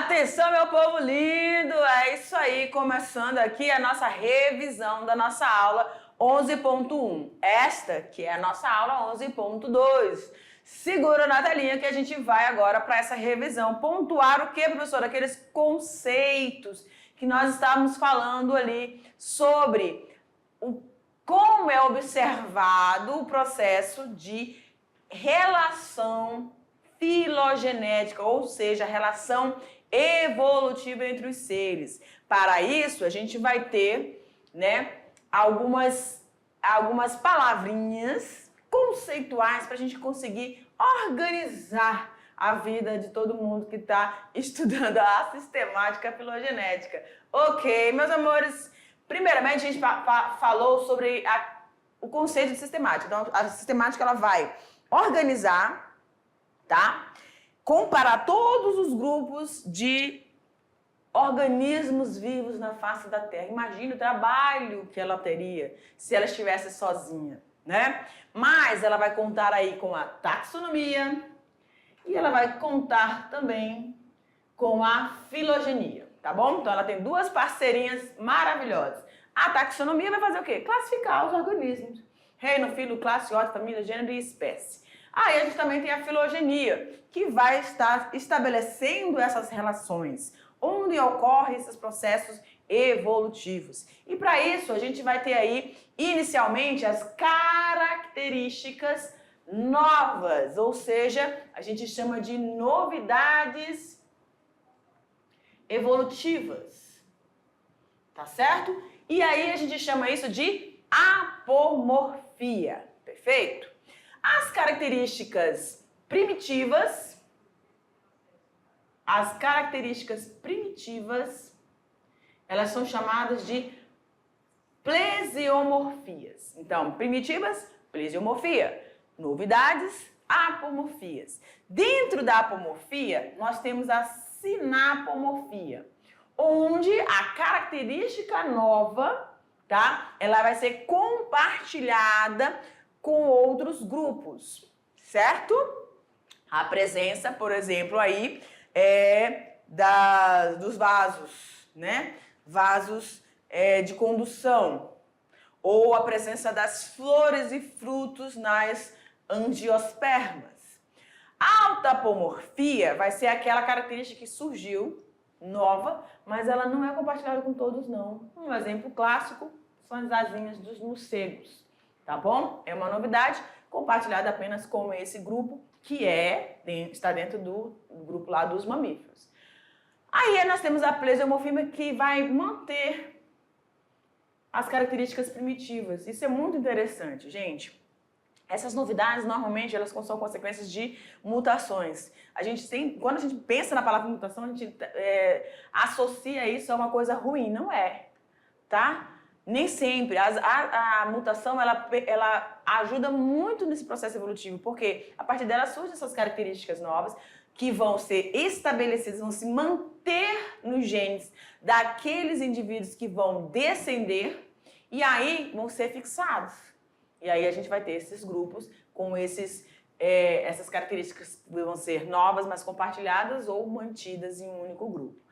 Atenção, meu povo lindo! É isso aí, começando aqui a nossa revisão da nossa aula 11.1. Esta que é a nossa aula 11.2. Segura na telinha que a gente vai agora para essa revisão. Pontuar o que, professor? Aqueles conceitos que nós estávamos falando ali sobre como é observado o processo de relação filogenética, ou seja, a relação evolutiva entre os seres. Para isso, a gente vai ter, algumas palavrinhas conceituais para a gente conseguir organizar a vida de todo mundo que está estudando a sistemática filogenética. Ok, meus amores, primeiramente a gente falou sobre o conceito de sistemática. Então, a sistemática ela vai organizar, tá? Comparar todos os grupos de organismos vivos na face da Terra. Imagina o trabalho que ela teria se ela estivesse sozinha, né? Mas ela vai contar aí com a taxonomia e ela vai contar também com a filogenia, tá bom? Então ela tem duas parceirinhas maravilhosas. A taxonomia vai fazer o quê? Classificar os organismos. Reino, filo, classe, ordem, família, gênero e espécie. Aí a gente também tem a filogenia, que vai estar estabelecendo essas relações, onde ocorrem esses processos evolutivos. E para isso a gente vai ter aí, inicialmente, as características novas, ou seja, a gente chama de novidades evolutivas, tá certo? E aí a gente chama isso de apomorfia, perfeito? As características primitivas, elas são chamadas de plesiomorfias. Então, primitivas, plesiomorfia. Novidades, apomorfias. Dentro da apomorfia, nós temos a sinapomorfia, onde a característica nova, tá? Ela vai ser compartilhada com outros grupos, certo? A presença, por exemplo, aí dos vasos, né? Vasos de condução, ou a presença das flores e frutos nas angiospermas. A autapomorfia vai ser aquela característica que surgiu, nova, mas ela não é compartilhada com todos, não. Um exemplo clássico são as asinhas dos morcegos. Tá bom? É uma novidade compartilhada apenas com esse grupo que está dentro do grupo lá dos mamíferos. Aí nós temos a plesiomorfia que vai manter as características primitivas. Isso é muito interessante, gente. Essas novidades, normalmente, elas são consequências de mutações. Quando a gente pensa na palavra mutação, a gente associa isso a uma coisa ruim. Não é, tá? Nem sempre. A mutação, ela ajuda muito nesse processo evolutivo, porque a partir dela surgem essas características novas que vão ser estabelecidas, vão se manter nos genes daqueles indivíduos que vão descender e aí vão ser fixados. E aí a gente vai ter esses grupos com essas características que vão ser novas, mas compartilhadas ou mantidas em um único grupo.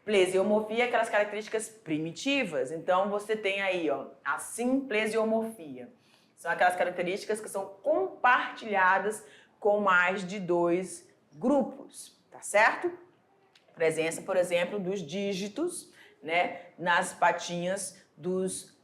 Plesiomorfia, aquelas características primitivas. Então, você tem aí, a simplesiomorfia. São aquelas características que são compartilhadas com mais de 2 grupos, tá certo? Presença, por exemplo, dos dígitos, né, nas patinhas dos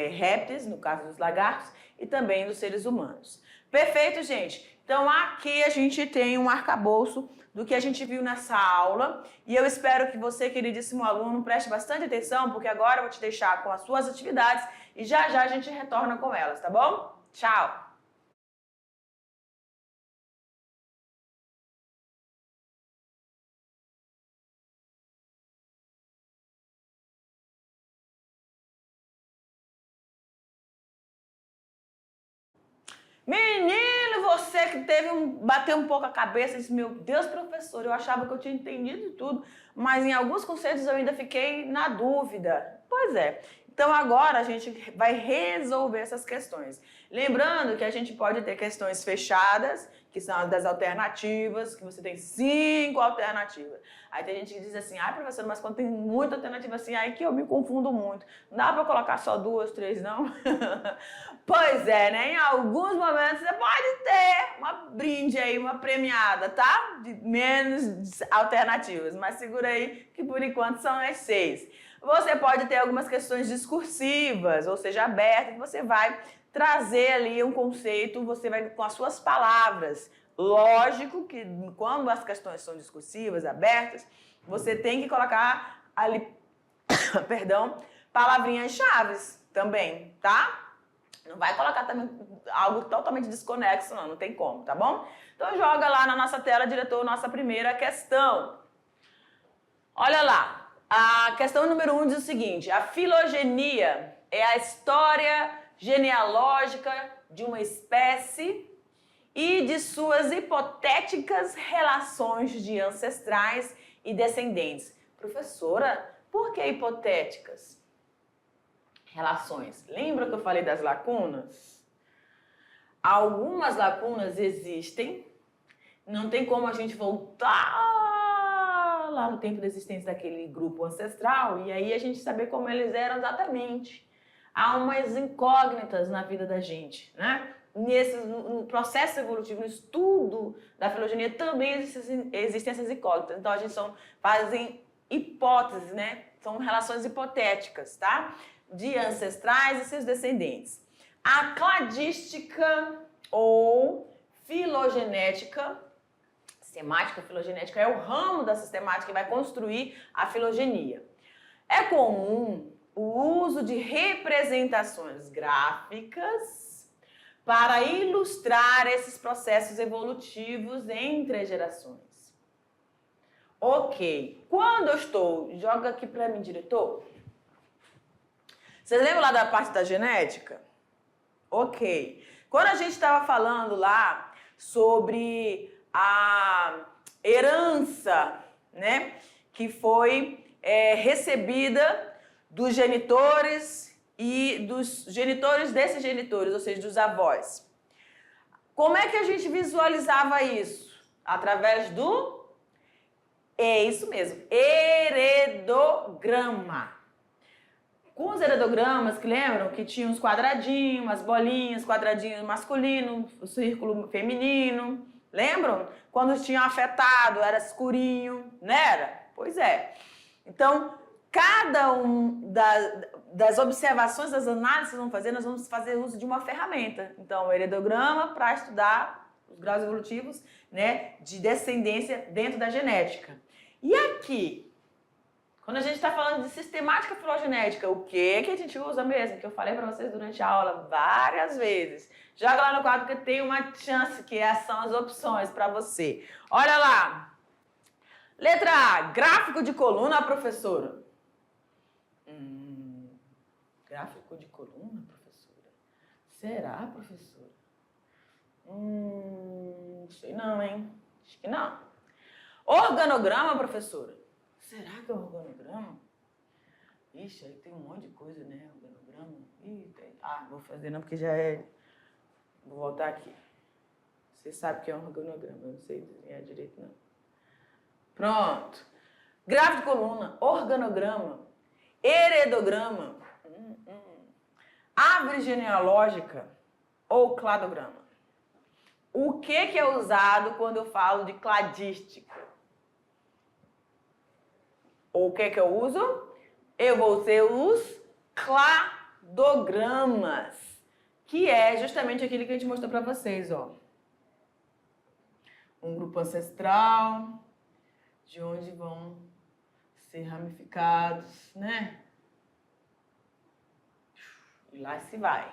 répteis, no caso dos lagartos, e também dos seres humanos. Perfeito, gente? Então, aqui a gente tem um arcabouço do que a gente viu nessa aula e eu espero que você, queridíssimo aluno, preste bastante atenção, porque agora eu vou te deixar com as suas atividades e já já a gente retorna com elas, tá bom? Tchau! Menino, você que bateu um pouco a cabeça e disse, meu Deus, professor, eu achava que eu tinha entendido tudo, mas em alguns conceitos eu ainda fiquei na dúvida. Pois é. Então agora a gente vai resolver essas questões. Lembrando que a gente pode ter questões fechadas, que são as das alternativas, que você tem 5 alternativas. Aí tem gente que diz assim, professora, mas quando tem muita alternativa assim, aí que eu me confundo muito. Não dá para colocar só 2, 3, não? Pois é, né? Em alguns momentos você pode ter uma brinde aí, uma premiada, tá? De menos alternativas, mas segura aí que por enquanto são as 6. Você pode ter algumas questões discursivas, ou seja, abertas, que você vai trazer ali um conceito, você vai com as suas palavras. Lógico que quando as questões são discursivas, abertas, você tem que colocar ali, perdão, palavrinhas-chaves também, tá? Não vai colocar também algo totalmente desconexo, não tem como, tá bom? Então joga lá na nossa tela, diretor, nossa primeira questão. Olha lá, a questão número 1 diz o seguinte, a filogenia é a história genealógica de uma espécie e de suas hipotéticas relações de ancestrais e descendentes. Professora, por que hipotéticas relações? Lembra que eu falei das lacunas? Algumas lacunas existem, não tem como a gente voltar lá no tempo da existência daquele grupo ancestral e aí a gente saber como eles eram exatamente. Há umas incógnitas na vida da gente, né? No processo evolutivo, no estudo da filogenia, também existem essas incógnitas. Então, a gente fazem hipóteses, né? São relações hipotéticas, tá? De ancestrais e seus descendentes. A cladística ou filogenética, sistemática filogenética, é o ramo da sistemática que vai construir a filogenia. É comum o uso de representações gráficas para ilustrar esses processos evolutivos entre as gerações. Ok. Quando eu estou... Joga aqui para mim, diretor. Vocês lembram lá da parte da genética? Ok. Quando a gente estava falando lá sobre a herança, né, que foi recebida dos genitores e dos genitores desses genitores, ou seja, dos avós. Como é que a gente visualizava isso? Através do... É isso mesmo, heredograma. Com os heredogramas, que lembram que tinha uns quadradinhos, umas bolinhas, quadradinho masculino, o círculo feminino, lembram? Quando tinham afetado, era escurinho, não era? Pois é. Então, cada das observações, das análises que nós vamos fazer, nós vamos fazer uso de uma ferramenta. Então, o heredograma para estudar os graus evolutivos, né, de descendência dentro da genética. E aqui, quando a gente está falando de sistemática filogenética, o que a gente usa mesmo? Que eu falei para vocês durante a aula várias vezes. Joga lá no quadro que tem uma chance, que são as opções para você. Olha lá. Letra A, gráfico de coluna, professora. Gráfico de coluna, professora? Será, professora? Não sei não, hein? Acho que não. Organograma, professora? Será que é organograma? Ixi, aí tem um monte de coisa, né? Organograma. Vou fazer não, porque já é... Vou voltar aqui. Você sabe que é um organograma, eu não sei desenhar direito, não. Pronto. Gráfico de coluna, organograma, heredograma, árvore genealógica ou cladograma. O que é usado quando eu falo de cladística? O que eu uso? Eu vou ter os cladogramas, que é justamente aquilo que a gente mostrou para vocês, ó. Um grupo ancestral, de onde vão ser ramificados, né? E lá se vai.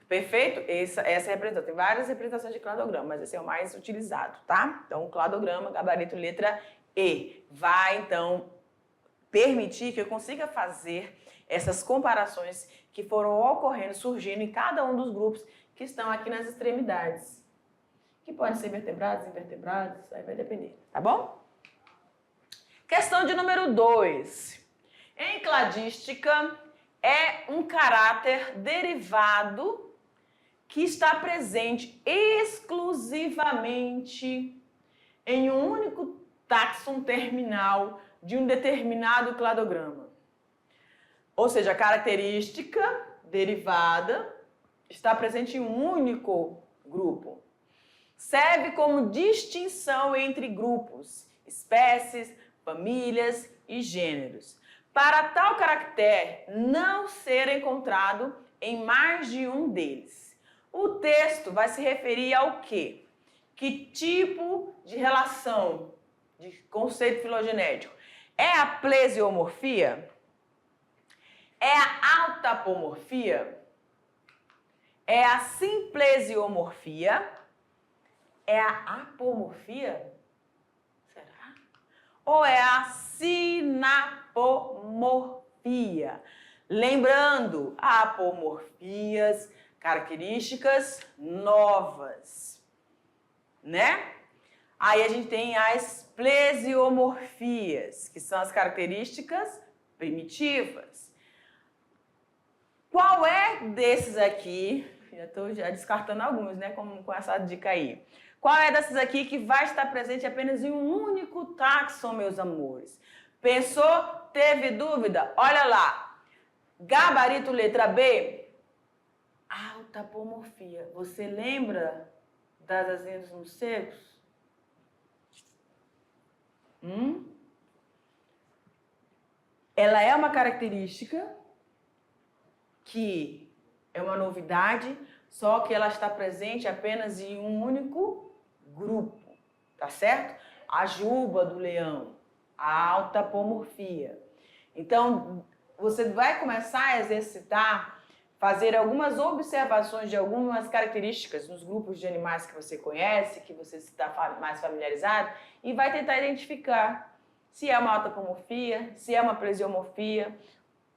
Perfeito? Essa é a representação. Tem várias representações de cladograma, mas esse é o mais utilizado, tá? Então, o cladograma, gabarito letra E, vai, então, permitir que eu consiga fazer essas comparações que foram ocorrendo, surgindo em cada um dos grupos que estão aqui nas extremidades. Que podem ser vertebrados, invertebrados, aí vai depender, tá bom? Questão de número 2. Em cladística, é um caráter derivado que está presente exclusivamente em um único táxon terminal de um determinado cladograma. Ou seja, a característica derivada está presente em um único grupo. Serve como distinção entre grupos, espécies, famílias e gêneros. Para tal caractere não ser encontrado em mais de um deles. O texto vai se referir ao quê? Que tipo de relação, de conceito filogenético? É a plesiomorfia? É a autapomorfia? É a simplesiomorfia? É a apomorfia? Será? Ou é a sinapomorfia? Lembrando, apomorfias, características novas, né? Aí a gente tem as plesiomorfias, que são as características primitivas. Qual é desses aqui? Já estou descartando alguns, né? Com essa dica aí. Qual é desses aqui que vai estar presente apenas em um único táxon, meus amores? Pensou? Teve dúvida? Olha lá. Gabarito letra B, autapomorfia. Você lembra das asinhas dos morcegos? Ela é uma característica que é uma novidade, só que ela está presente apenas em um único grupo, tá certo? A juba do leão, a autapomorfia. Então, você vai começar a exercitar, fazer algumas observações de algumas características nos grupos de animais que você conhece, que você está mais familiarizado, e vai tentar identificar se é uma autapomorfia, se é uma plesiomorfia,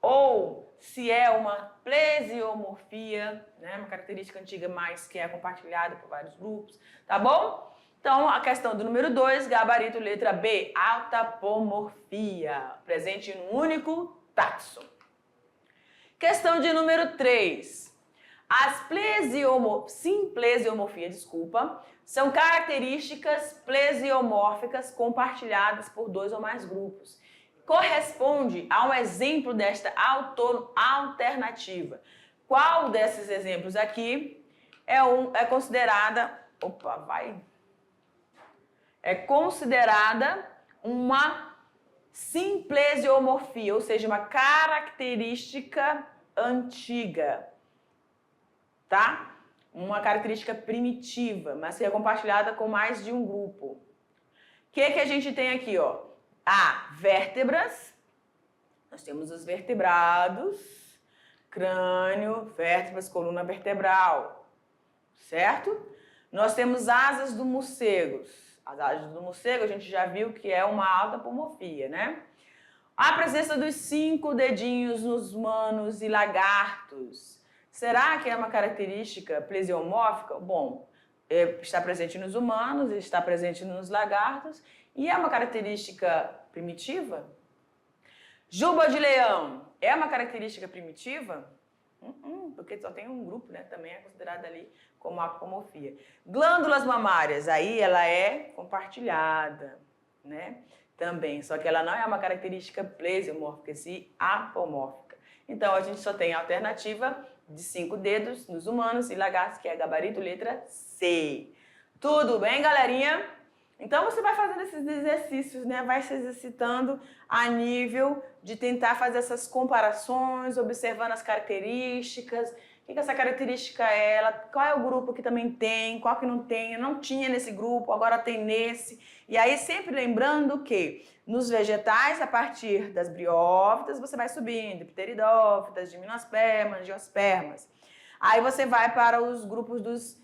ou se é uma plesiomorfia, né? Uma característica antiga, mas que é compartilhada por vários grupos, tá bom? Então, a questão do número 2, gabarito letra B, autapomorfia, presente em um único táxon. Questão de número 3. As simplesiomorfias, são características plesiomórficas compartilhadas por dois ou mais grupos. Corresponde a um exemplo desta alternativa. Qual desses exemplos aqui é considerada... É considerada uma simplesiomorfia, ou seja, uma característica antiga, tá? Uma característica primitiva, mas que é compartilhada com mais de um grupo. O que a gente tem aqui, ó? Vértebras, nós temos os vertebrados, crânio, vértebras, coluna vertebral, certo? Nós temos asas do morcegos. As asas do morcego a gente já viu que é uma autapomorfia, né? A presença dos 5 dedinhos nos humanos e lagartos. Será que é uma característica plesiomórfica? Bom, está presente nos humanos, está presente nos lagartos e é uma característica primitiva? Juba de leão é uma característica primitiva? Porque só tem um grupo, né? Também é considerada ali como apomorfia. Glândulas mamárias, aí ela é compartilhada, né? Também, só que ela não é uma característica plesiomórfica, sim apomórfica. Então, a gente só tem a alternativa de 5 dedos nos humanos e lagartos, que é gabarito letra C. Tudo bem, galerinha? Então, você vai fazendo esses exercícios, né? Vai se exercitando a nível de tentar fazer essas comparações, observando as características. O que essa característica é? Qual é o grupo que também tem? Qual que não tem? Não tinha nesse grupo, agora tem nesse. E aí, sempre lembrando que nos vegetais, a partir das briófitas, você vai subindo. Pteridófitas, gimnospermas, angiospermas. Aí você vai para os grupos dos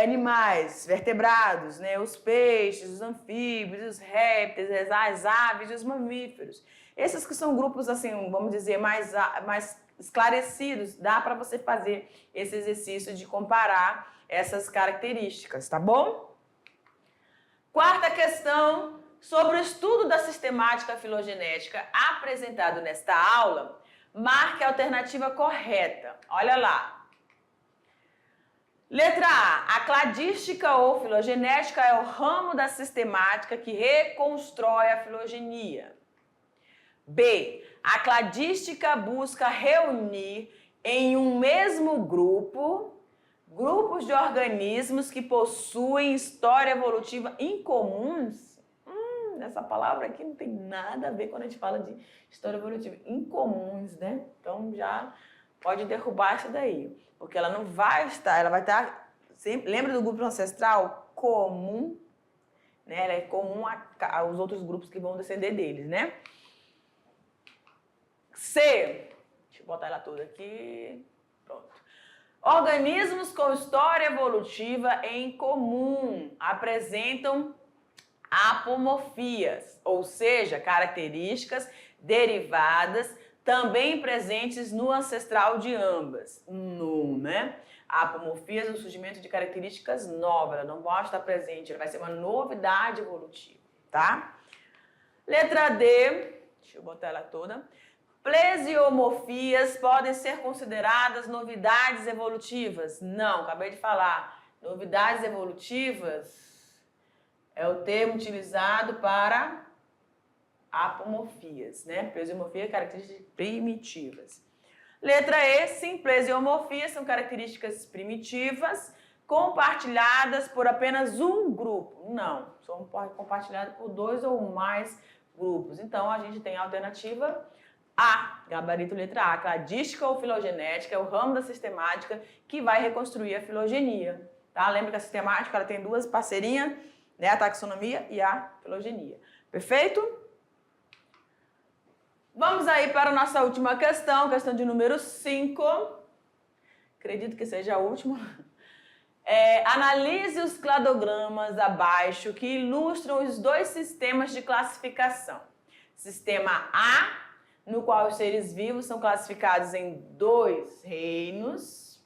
animais, vertebrados, né? Os peixes, os anfíbios, os répteis, as aves e os mamíferos. Esses que são grupos, assim, vamos dizer, mais esclarecidos, dá para você fazer esse exercício de comparar essas características, tá bom? Quarta questão, sobre o estudo da sistemática filogenética apresentado nesta aula, marque a alternativa correta. Olha lá. Letra A. A cladística ou filogenética é o ramo da sistemática que reconstrói a filogenia. B. A cladística busca reunir em um mesmo grupo grupos de organismos que possuem história evolutiva incomuns. Essa palavra aqui não tem nada a ver quando a gente fala de história evolutiva. Incomuns, né? Então já pode derrubar isso daí. Porque ela não vai estar, ela vai estar... Sempre, lembra do grupo ancestral? Comum. Né? Ela é comum aos outros grupos que vão descender deles, né? C. Deixa eu botar ela toda aqui. Pronto. Organismos com história evolutiva em comum apresentam apomorfias, ou seja, características derivadas também presentes no ancestral de ambas. Né? A apomorfia é o surgimento de características novas, ela não pode estar presente, ela vai ser uma novidade evolutiva, tá? Letra D, deixa eu botar ela toda. Plesiomorfias podem ser consideradas novidades evolutivas? Não, acabei de falar. Novidades evolutivas é o termo utilizado para apomorfias, né? Plesiomorfia, características primitivas. Letra E, sim, plesiomorfias são características primitivas compartilhadas por apenas um grupo. Não, são compartilhadas por 2 ou mais grupos. Então, a gente tem a alternativa A, gabarito letra A, cladística ou filogenética, é o ramo da sistemática que vai reconstruir a filogenia. Tá? Lembra que a sistemática ela tem duas parceirinhas, né? A taxonomia e a filogenia. Perfeito? Vamos aí para a nossa última questão de número 5. Acredito que seja a última. Analise os cladogramas abaixo que ilustram os dois sistemas de classificação. Sistema A, no qual os seres vivos são classificados em 2 reinos.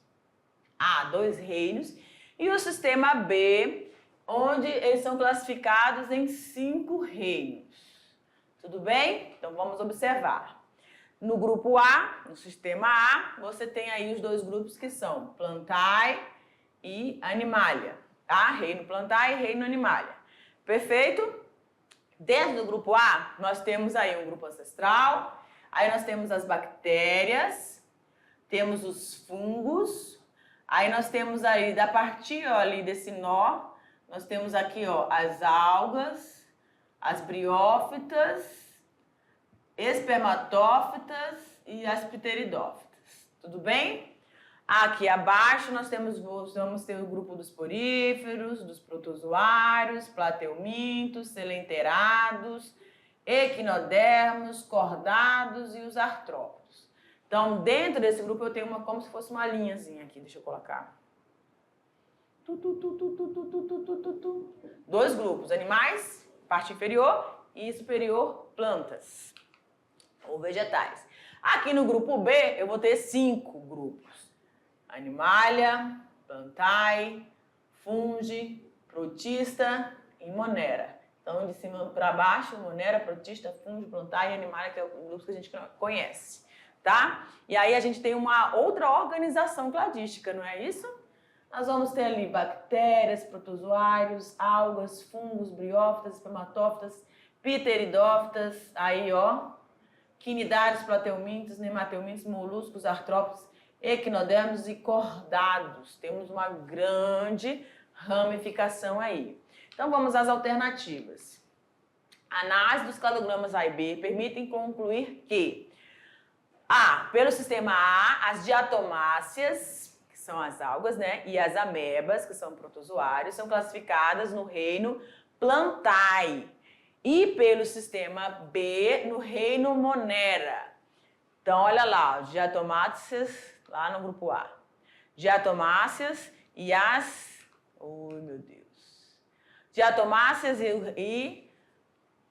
Dois reinos. E o sistema B, onde eles são classificados em 5 reinos. Tudo bem? Então vamos observar. No grupo A, no sistema A, você tem aí os 2 grupos que são Plantae e Animalia, tá? Reino Plantae e Reino Animalia. Perfeito? Dentro do grupo A, nós temos aí um grupo ancestral, aí nós temos as bactérias, temos os fungos, aí nós temos aí, da partir ali desse nó, nós temos aqui as algas, as briófitas, espermatófitas e as pteridófitas. Tudo bem? Aqui abaixo nós vamos ter o grupo dos poríferos, dos protozoários, plateumintos, selenterados, equinodermos, cordados e os artrópodos. Então, dentro desse grupo eu tenho como se fosse uma linhazinha aqui, deixa eu colocar. 2 grupos, animais, parte inferior, e superior, plantas ou vegetais. Aqui no grupo B eu vou ter 5 grupos. Animalia, Plantae, Fungi, Protista e Monera. Então, de cima para baixo, Monera, Protista, Fungi, Plantae e Animalia, que é o grupo que a gente conhece, tá? E aí a gente tem uma outra organização cladística, não é isso? Nós vamos ter ali bactérias, protozoários, algas, fungos, briófitas, espermatófitas, pteridófitas, aí quinidários, plateumintos, nemateumintos, moluscos, artrópodes, equinodermos e cordados. Temos uma grande ramificação aí. Então vamos às alternativas. A análise dos cladogramas A e B permitem concluir que pelo sistema A, as diatomáceas, que são as algas, né, e as amebas, que são protozoários, são classificadas no reino Plantae. E pelo sistema B, no reino Monera. Então, olha lá, diatomáceas, lá no grupo A. Diatomáceas e as... Oh, meu Deus. Diatomáceas e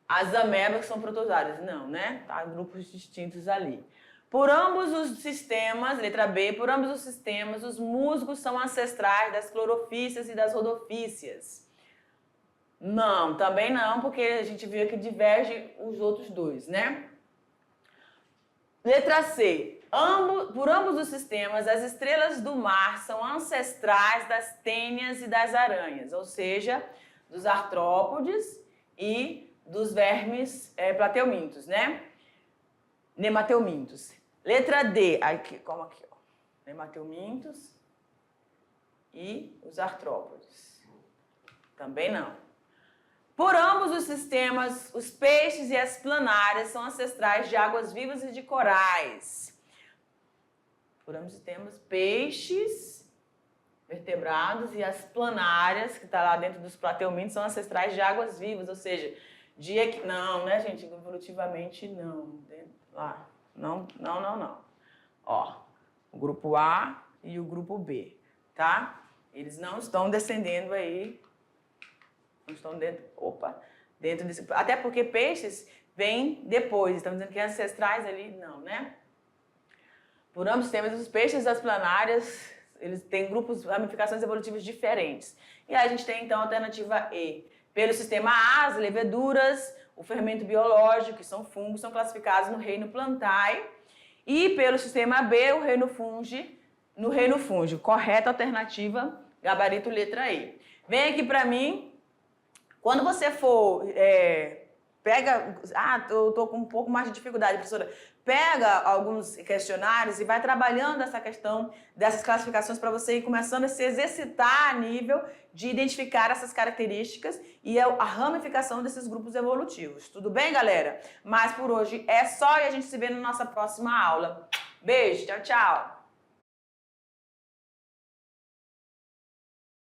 as amebas, que são protozoários. Não, né? Tá, grupos distintos ali. Por ambos os sistemas, letra B, por ambos os sistemas, os musgos são ancestrais das clorofícias e das rodofícias. Não, também não, porque a gente viu que diverge os outros 2, né? Letra C. Por ambos os sistemas, as estrelas do mar são ancestrais das tênias e das aranhas, ou seja, dos artrópodes e dos vermes plateumintos, né? Nemateumintos. Letra D, aqui, como aqui, ó. Nemateumintos e os artrópodes. Também não. Por ambos os sistemas, os peixes e as planárias são ancestrais de águas vivas e de corais. Por ambos os sistemas, peixes, vertebrados e as planárias, que está lá dentro dos plateumintos, são ancestrais de águas vivas, ou seja, não, né, gente? Evolutivamente, não. Lá. Não. Ó, o grupo A e o grupo B, tá? Eles não estão descendendo aí, não estão dentro desse... Até porque peixes vêm depois, estamos dizendo que ancestrais ali, não, né? Por ambos temos os peixes das planárias, eles têm grupos, ramificações evolutivas diferentes. E aí a gente tem, então, a alternativa E. Pelo sistema A, as leveduras, o fermento biológico, que são fungos, são classificados no reino Plantae. E pelo sistema B, o reino fungi, no reino fungi. Correta alternativa, gabarito letra E. Vem aqui para mim, quando você for, eu tô com um pouco mais de dificuldade, professora. Pega alguns questionários e vai trabalhando essa questão dessas classificações para você ir começando a se exercitar a nível de identificar essas características e a ramificação desses grupos evolutivos. Tudo bem, galera? Mas por hoje é só e a gente se vê na nossa próxima aula. Beijo, tchau, tchau!